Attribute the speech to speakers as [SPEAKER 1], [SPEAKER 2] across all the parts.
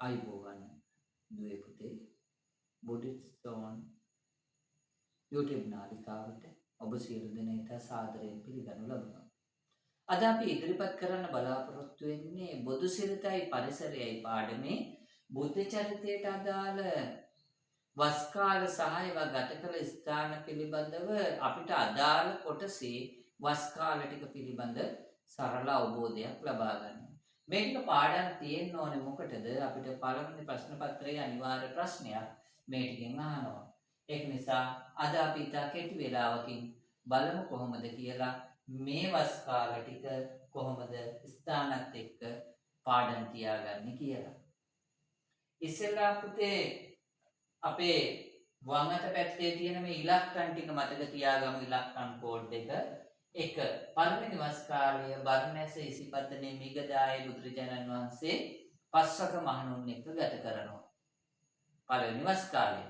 [SPEAKER 1] අයිබෝවන් දුවේ පුතේ බුඩිස්ටෝන් YouTube නාලිකාවට ඔබ සියලු දෙනාට සාදරයෙන් පිළිගනු ලබනවා. අද අපි ඉදිරිපත් කරන්න බලාපොරොත්තු වෙන්නේ බුදු සිරිතයි පරිසරයයි පාඩමේ බුද්ධ චරිතයට අදාළ වස් කාල සහ ඒවා ගත කළ ස්ථාන පිළිබඳව අපිට අදාළ කොටසේ වස් කාල ටික පිළිබඳ සරල අවබෝධයක් ලබා ගන්න. මේක පාඩම් තියෙන්න ඕනේ මොකටද? අපිට පළවෙනි ප්‍රශ්න පත්‍රයේ අනිවාර්ය ප්‍රශ්නයක් මේ ටිකෙන් අහනවා. ඒක නිසා අද අපි ඉතා කෙටි වේලාවකින් බලමු කොහොමද කියලා මේ වස් කාල ටික කොහොමද ස්ථානත් එක්ක පාඩම් තියාගන්නේ කියලා. ඉස්සෙල්ලා පුතේ අපේ වම් අත පැත්තේ තියෙන මේ ඉලක්කම් ටික මතක තියාගමු. ඉලක්කම් කෝඩ් එක පළවෙනි වස් කාලය බර්ණැස ඉසිපතනේ මිගදායේ බුදුරජාණන් වහන්සේ පස්වක මහණුන් එක්ක ගත කරනවා. පළවෙනි වස් කාලය.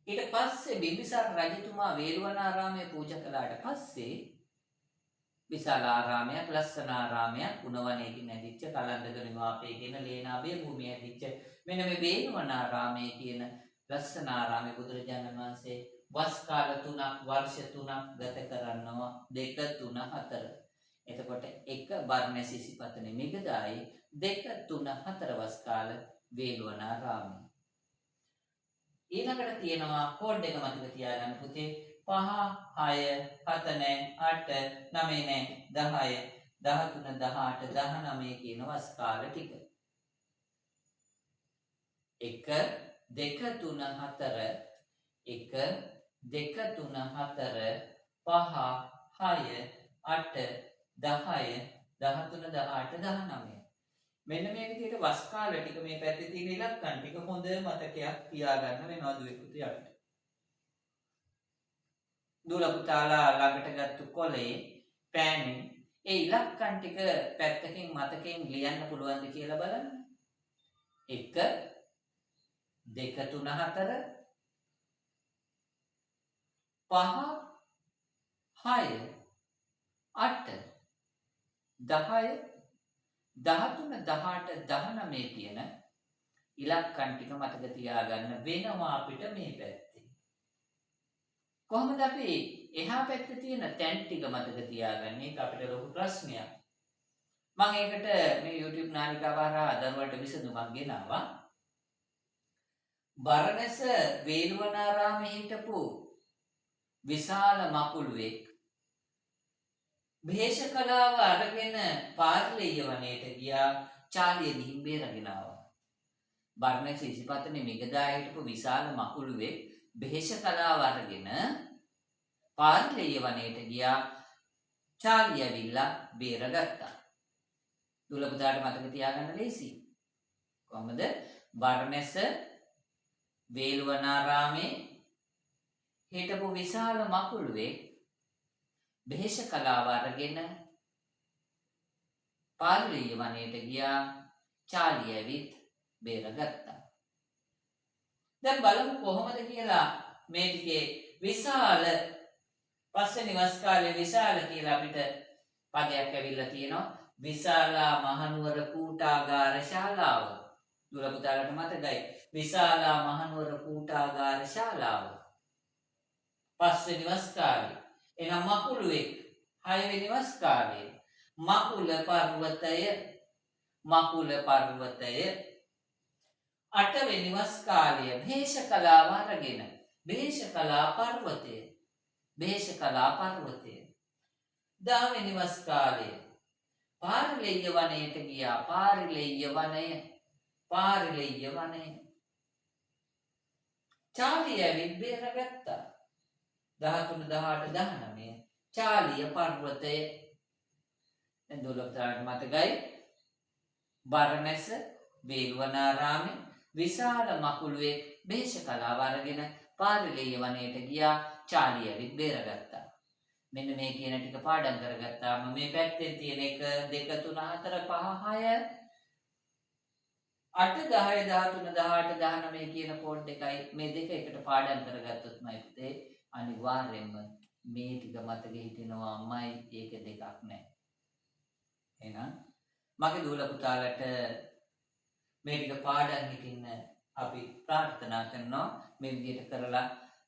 [SPEAKER 1] ඊට පස්සේ බිම්බිසාර රජතුමා වේළුවනාරාමයේ පූජා කළාට පස්සේ විශාලාරාමයක්, ලස්සනාරාමයක්, ගුණවණේකින් ඇදිච්ච කලන්දක නිවාපේගෙන ලේනාබේ භූමිය ඇදිච්ච මෙන්න මේ වේළුවනාරාමයේ කියන ලස්සනාරාමයේ බුදුරජාණන් වහන්සේ වස් කාල 3ක් වර්ෂ 3ක් ගත කරනවා. 2 3 4. එතකොට 1 බර්ණැස ඉසිපතනේ මිගදායේ 2 3 4 වස් කාල වේළුවනාරාමයේ. ඊළඟට තියෙනවා කෝඩ් එක මතක තියාගන්න පුතේ 5 6 7 8 9 10 13 18 19 කියන වස් කාල ටික. 1 2 3 4 1 2 3 4 5 6 8 10 13 18 19. මෙන්න මේ විදිහට වස් කාල ටික මේ පැත්තේ තියෙන ඉලක්කම් ටික හොඳ මතකයක් තියාගන්න වෙනවා දුවේ පුතේ අපිට. දුල පුතාලා ළඟට ගත්තු කොලේ පෑනෙන් ඒ ඉලක්කම් ටික පැත්තකින් මතකයෙන් ලියන්න පුළුවන්ද කියලා බලන්න. 1 2 3 4 5 6 8 10 13 18 19 කියන ඉලක්කම් ටික මතක තියාගන්න වෙනවා අපිට මේ පැත්තේ. කොහොමද අපි එහා පැත්තේ තියෙන තැන් ටික මතක තියාගන්නේ? ඒක අපිට ලොකු ප්‍රශ්නයක්. මම ඒකට මේ YouTube නාලිකාව හරහා දරුවන්ට විසඳුමක් ගෙනාවා. බරණැස වේළුවනාරාමයේ හිටපු විශාල මකුළුවෙක් භේෂ කලාව අරගෙන පාර්ලිය වනයේට ගියා. චාලිය ගිහින් බේරගෙන ආවා. බර්ණැස ඉසිපතනේ මිගදායේ හිටපු විශාල මකුළුවෙක් භේෂ කලාව අරගෙන පාර්ලිය වනයේට ගියා. චාලිය ඇවිල්ලා බේරගත්තා. දුල පුතාට මතක තියාගන්න ලේසි. කොහමද? බර්ණැස වේළුවනාරාමේ හිටපු විශාල මකුළුවෙක් භේෂ කලාව අරගෙන පාර්ලිය වනයේට ගියා. චාලිය ඇවිත් බේරගත්තා. දැන් බලමු කොහොමද කියලා මේ ටිකේ විශාල පස්වෙනි වස් කාලේ විශාල කියලා අපිට පදයක් ඇවිල්ලා තියෙනවා. විශාලා මහනුවර කූටාගාර ශාලාව. දුර පුතාලට මතකයි. විශාලා මහනුවර කූටාගාර ශාලාව. පස්වෙනි වස් කාලේ. එනම් මකුළුවෙක්. 6 වෙනි වස් කාලේ මකුල පර්වතය. 8 වෙනි වස් කාලය භේෂ කලාව අරගෙන භේෂකලා පර්වතය. 10 වෙනි වස් කාලය පාරිලෙය්‍ය වනයේට ගියා. පාරිලෙය්‍ය වනය. චාලිය ඇවිත් බේරගත්තා. 13 18 19 චාලිය පර්වතය. දැන් දුලපතාට මතකයි බරණැස වේළුවනාරාමේ විශාල මකුළුවෙක් භේෂ කලාව අරගෙන පාරිලෙය්‍ය වනයේට ගියා. චාලිය ඇවිත් බේරගත්තා. මෙන්න මේ කියන ටික පාඩම් කරගත්තාම මේ පැත්තෙන් තියෙන 1 2 3 4 5 6 8 10 13 18 19 කියන කෝඩ් එකයි මේ දෙක එකට පාඩම් කරගත්තොත් මයිත්තේ අනිවාර්යෙන්ම මේ ටික මතක හිටිනවාමයි. ඒක දෙකක් නැහැ. එහෙනම් මගේ දූල පුතාලට මේ ටික පාඩම් හිටින්න අපි ප්‍රාර්ථනා කරනවා මේ විදිහට කරලා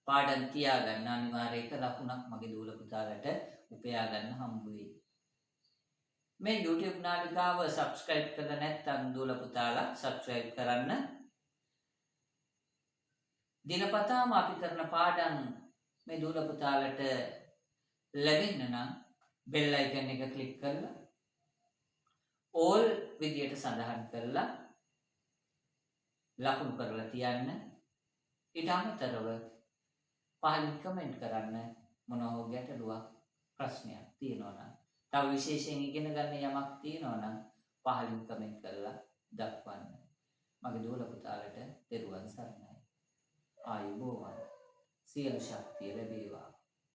[SPEAKER 1] පාඩම් තියාගන්න අනිවාර්ය එක ලකුණක් මගේ දූල පුතාලට උපයා ගන්න හම්බ වෙයි. මේ YouTube නාලිකාව subscribe කරලා නැත්නම් දූල පුතාලා subscribe කරන්න. දිනපතාම අපි කරන පාඩම් මේ දූල පුතාලට ලැබෙන්න නම් bell icon එක click කරලා all විදියට සඳහන් කරලා ලකුණු කරලා තියන්න. ඊට අමතරව පහලින් කමෙන්ට් කරන්න මොනවා හෝ ගැටලුවක් ප්‍රශ්නයක් තියෙනවා නම් තව විශේෂයෙන් ඉගෙන ගන්න යමක් තියෙනවා නම් පහලින් කමෙන්ට් කරලා දක්වන්න. මගේ දූල පුතාලට තෙරුවන් සරණයි. ආයුබෝවන්. සියලු ශක්තිය ලැබේවා.